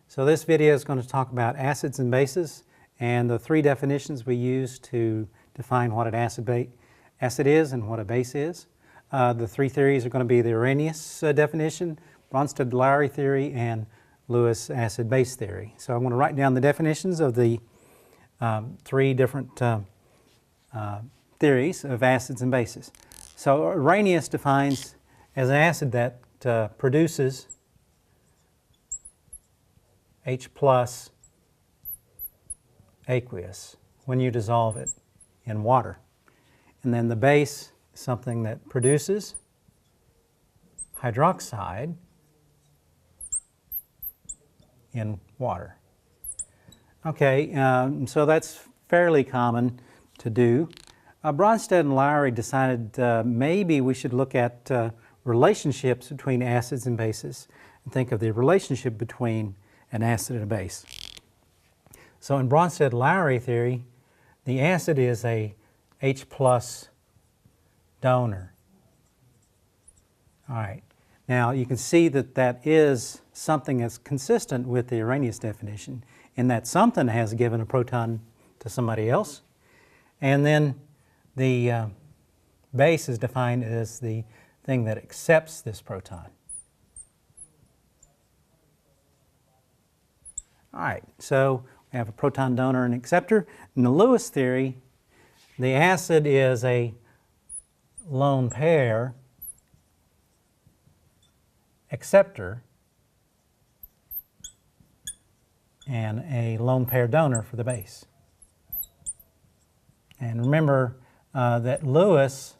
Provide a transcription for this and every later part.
So this video is going to talk about acids and bases and the three definitions we use to define what an acid is and what a base is. The three theories are going to be the Arrhenius definition, Bronsted Lowry theory, and Lewis acid-base theory. So I'm going to write down the definitions of the three different theories of acids and bases. So Arrhenius defines as an acid that produces H plus aqueous when you dissolve it in water. And then the base is something that produces hydroxide in water. Okay, so that's fairly common to do. Bronsted and Lowry decided maybe we should look at relationships between acids and bases and think of the relationship between an acid and a base. So in Bronsted-Lowry theory, the acid is a H plus donor. All right. Now you can see that that is something that's consistent with the Arrhenius definition in that something has given a proton to somebody else, and then the base is defined as the thing that accepts this proton. All right, so we have a proton donor and acceptor. In the Lewis theory, the acid is a lone pair acceptor and a lone pair donor for the base. And remember that Lewis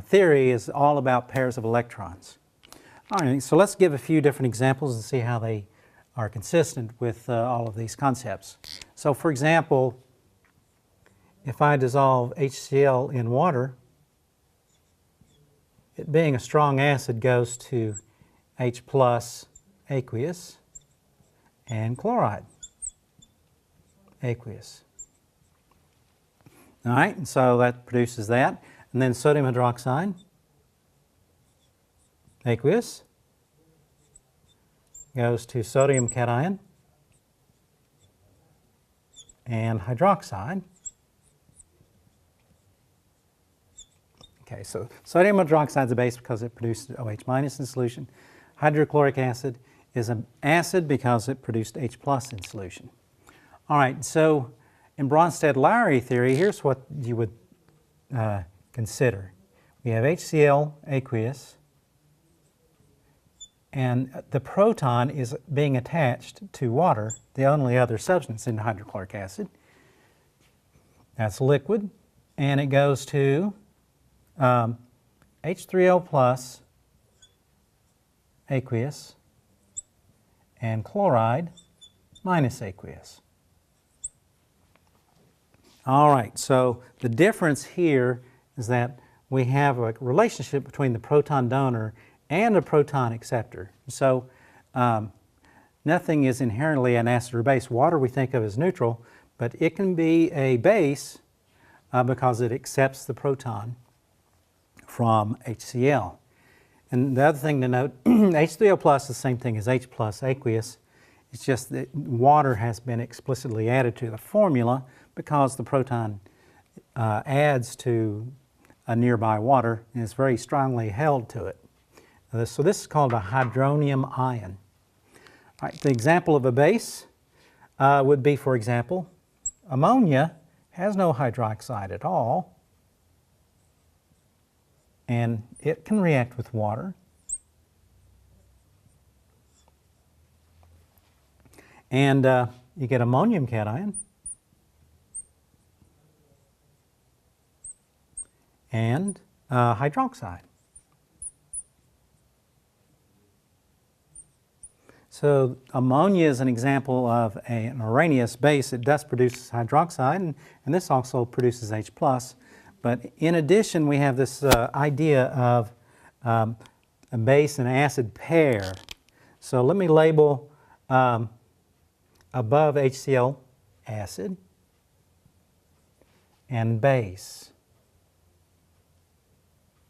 theory is all about pairs of electrons. All right, so let's give a few different examples and see how they are consistent with all of these concepts. So for example, if I dissolve HCl in water, it being a strong acid goes to H plus aqueous and chloride aqueous. All right, and so that produces that. And then sodium hydroxide aqueous goes to sodium cation and hydroxide. Okay, so sodium hydroxide is a base because it produces OH minus in solution. Hydrochloric acid is an acid because it produced H plus in solution. All right, so in Bronsted-Lowry theory, here's what you would consider. We have HCl aqueous, and the proton is being attached to water, the only other substance in hydrochloric acid. That's liquid, and it goes to H3O plus aqueous and chloride minus aqueous. All right, so the difference here is that we have a relationship between the proton donor and a proton acceptor. So nothing is inherently an acid or base. Water we think of as neutral, but it can be a base because it accepts the proton from HCl. And the other thing to note, H3O plus is the same thing as H plus aqueous. It's just that water has been explicitly added to the formula because the proton adds to a nearby water and is very strongly held to it. So this is called a hydronium ion. All right, the example of a base would be, for example, ammonia has no hydroxide at all, and it can react with water. And you get ammonium cation and hydroxide. So ammonia is an example of an Arrhenius base. It does produce hydroxide, and this also produces H plus. But in addition, we have this idea of a base and acid pair. So let me label above HCl acid and base,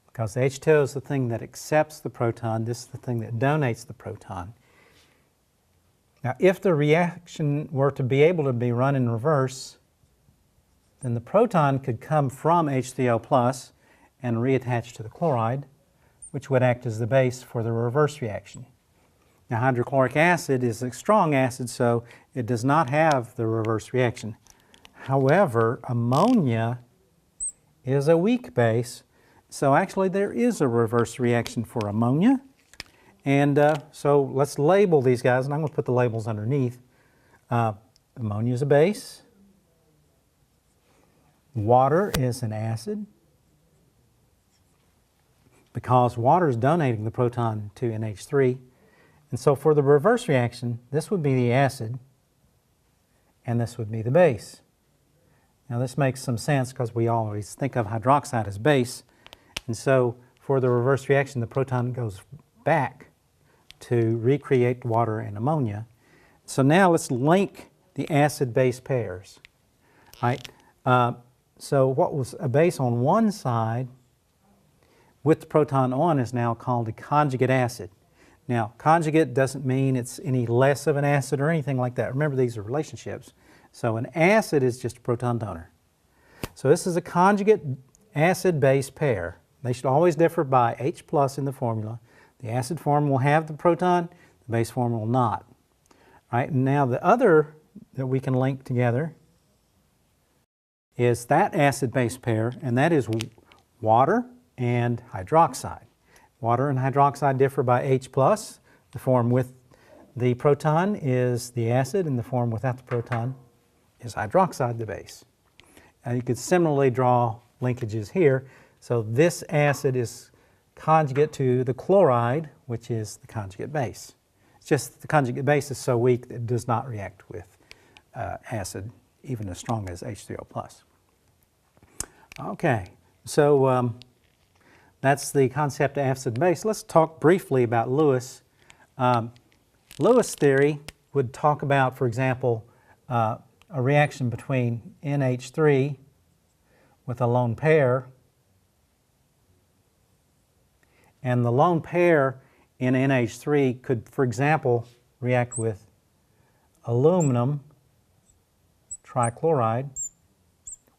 because H2O is the thing that accepts the proton. This is the thing that donates the proton. Now, if the reaction were to be able to be run in reverse, then the proton could come from H3O plus and reattach to the chloride, which would act as the base for the reverse reaction. Now, hydrochloric acid is a strong acid, so it does not have the reverse reaction. However, ammonia is a weak base, so actually there is a reverse reaction for ammonia. And so let's label these guys, and I'm going to put the labels underneath. Ammonia is a base. Water is an acid, because water is donating the proton to NH3. And so for the reverse reaction, this would be the acid, and this would be the base. Now this makes some sense because we always think of hydroxide as base. And so for the reverse reaction, the proton goes back to recreate water and ammonia. So now let's link the acid-base pairs. Right? So what was a base on one side with the proton on is now called a conjugate acid. Now, conjugate doesn't mean it's any less of an acid or anything like that. Remember, these are relationships. So an acid is just a proton donor. So this is a conjugate acid-base pair. They should always differ by H plus in the formula. The acid form will have the proton, the base form will not. All right, and now the other that we can link together is that acid-base pair, and that is water and hydroxide. Water and hydroxide differ by H plus. The form with the proton is the acid, and the form without the proton is hydroxide, the base. And you could similarly draw linkages here. So this acid is conjugate to the chloride, which is the conjugate base. It's just the conjugate base is so weak that it does not react with acid, even as strong as H3O plus. Okay, so that's the concept of acid base. Let's talk briefly about Lewis. Lewis theory would talk about, for example, a reaction between NH3 with a lone pair, and the lone pair in NH3 could, for example, react with aluminum trichloride,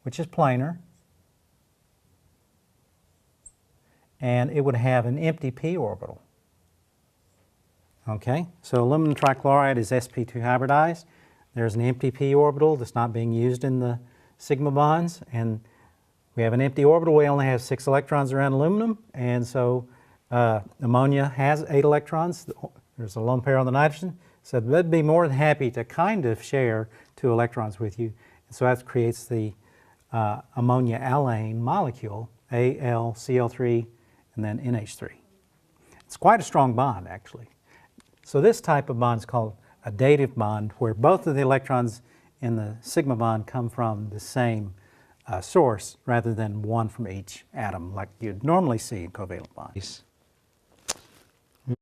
which is planar, and it would have an empty p orbital. Okay, so aluminum trichloride is sp2 hybridized. There's an empty p orbital that's not being used in the sigma bonds, and we have an empty orbital. We only have 6 electrons around aluminum, and so ammonia has 8 electrons. There's a lone pair on the nitrogen, so they'd be more than happy to kind of share 2 electrons with you. And so that creates the ammonia alane molecule, AlCl3 and then NH3. It's quite a strong bond, actually. So this type of bond is called a dative bond, where both of the electrons in the sigma bond come from the same source rather than one from each atom like you'd normally see in covalent bonds.